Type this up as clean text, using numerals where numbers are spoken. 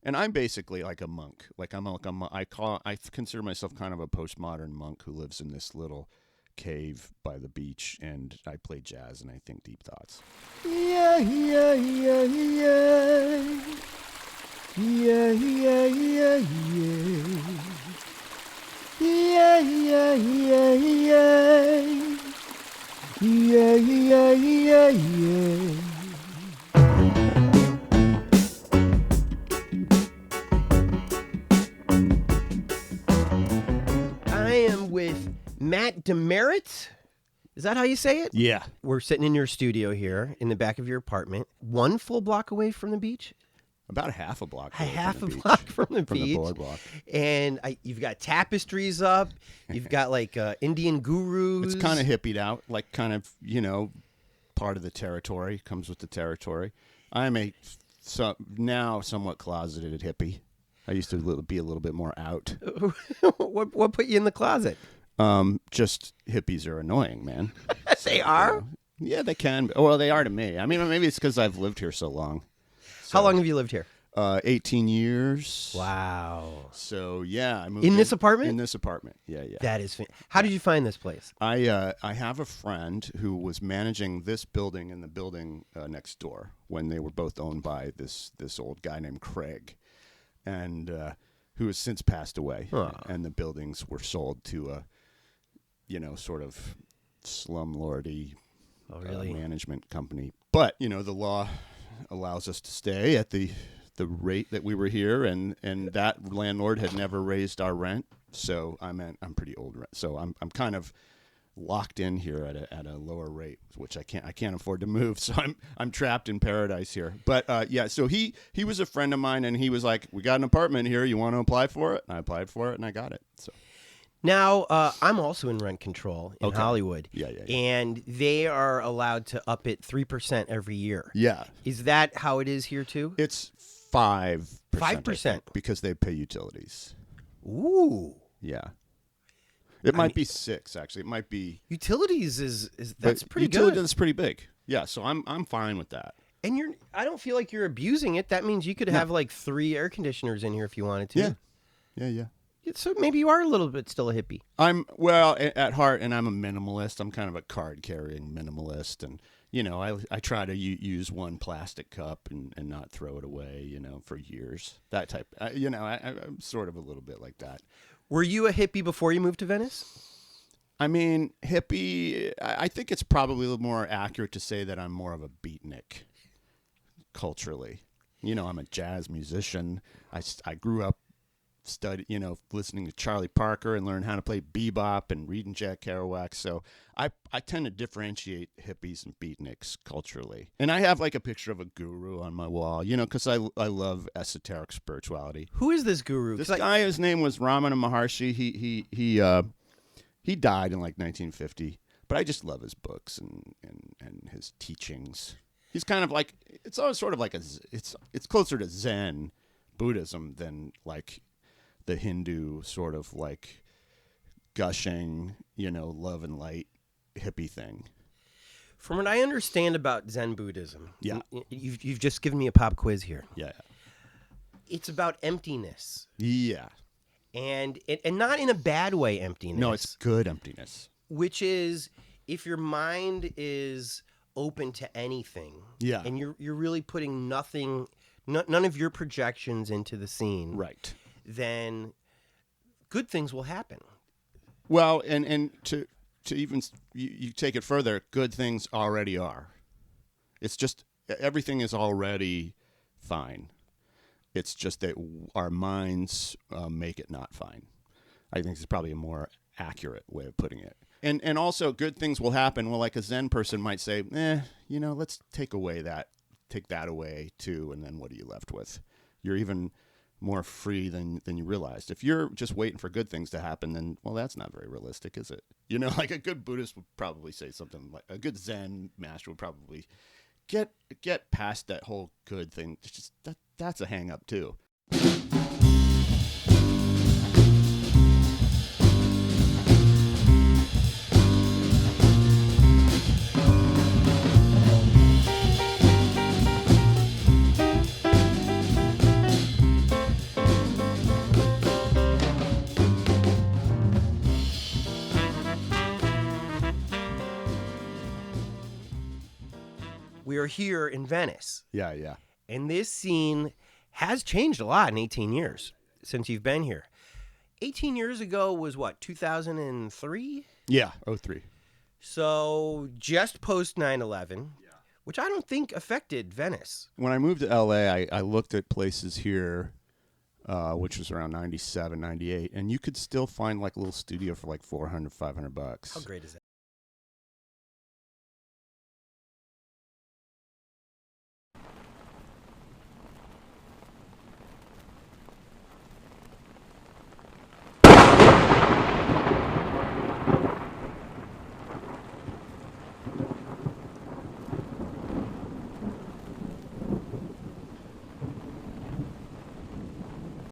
And I'm basically like a monk. Like I consider myself kind of a postmodern monk who lives in this little cave by the beach, and I play jazz and I think deep thoughts. Yeah, yeah, yeah, yeah. Yeah, yeah, yeah, yeah. Yeah, yeah, yeah, yeah. Yeah, yeah, yeah, yeah. I am with Matt DeMeritt. Is that how you say it? Yeah. We're sitting in your studio here in the back of your apartment, one full block away from the beach. About a half a block. A away half from a the beach. block from the From beach. the boardwalk. And you've got tapestries up. You've got like Indian gurus. It's kind of hippied out, like kind of, part of the territory, comes with the territory. I'm a now somewhat closeted hippie. I used to be a little bit more out. What put you in the closet? Just hippies are annoying, man. They are? Yeah, they can. Well, they are to me. I mean, maybe it's because I've lived here so long. How long have you lived here? 18 years. Wow. So, yeah. I moved In this apartment? In this apartment, yeah. That is How did you find this place? I have a friend who was managing this building and the building next door when they were both owned by this old guy named Craig, and who has since passed away. Huh. And the buildings were sold to a, sort of slumlordy management company. But, the law allows us to stay at the rate that we were here, and that landlord had never raised our rent. So I'm pretty old rent. So I'm kind of locked in here at a lower rate, which I can't afford to move. So I'm trapped in paradise here. But yeah, so he was a friend of mine, and he was like, "We got an apartment here. You want to apply for it?" And I applied for it, and I got it. So. Now, I'm also in rent control in Hollywood. Yeah. And they are allowed to up it 3% every year. Yeah. Is that how it is here, too? It's 5%. 5%? Because they pay utilities. Ooh. Yeah. It might be 6, actually. It might be... Utilities that's pretty utilities good. is pretty big. Yeah, so I'm fine with that. And I don't feel like you're abusing it. That means you could have like 3 air conditioners in here if you wanted to. Yeah. So maybe you are a little bit still a hippie. I'm, well, at heart, and I'm a minimalist. I'm kind of a card-carrying minimalist. And, I try to use one plastic cup and not throw it away, for years. That type. I'm sort of a little bit like that. Were you a hippie before you moved to Venice? I mean, hippie, I think it's probably a little more accurate to say that I'm more of a beatnik culturally. I'm a jazz musician. I grew up listening to Charlie Parker and learn how to play bebop and reading Jack Kerouac. So I tend to differentiate hippies and beatniks culturally. And I have like a picture of a guru on my wall, because I love esoteric spirituality. Who is this guru? This guy, his name was Ramana Maharshi. He died in like 1950, but I just love his books and his teachings. He's kind of like, it's always sort of like it's closer to Zen Buddhism than like the Hindu sort of like gushing, love and light hippie thing. From what I understand about Zen Buddhism, yeah, you've just given me a pop quiz here. Yeah. It's about emptiness. Yeah. And not in a bad way emptiness. No, it's good emptiness. Which is if your mind is open to anything. Yeah. And you're really putting none of your projections into the scene. Right. Then good things will happen. Well, and to even you take it further, good things already are. It's just everything is already fine. It's just that our minds make it not fine. I think it's probably a more accurate way of putting it. And also good things will happen. Well, like a Zen person might say, let's take that away too, and then what are you left with? You're even more free than you realized. If you're just waiting for good things to happen, then, well, that's not very realistic, is it? Like a good Buddhist would probably say something like, a good Zen master would probably get past that whole good thing. It's just that's a hang up too. are here in Venice. Yeah, yeah. And this scene has changed a lot in 18 years since you've been here. 18 years ago was what, 2003? Yeah, 03. So just post 9/11, which I don't think affected Venice. When I moved to LA, I looked at places here, which was around 97, 98, and you could still find like a little studio for like $400, $500. How great is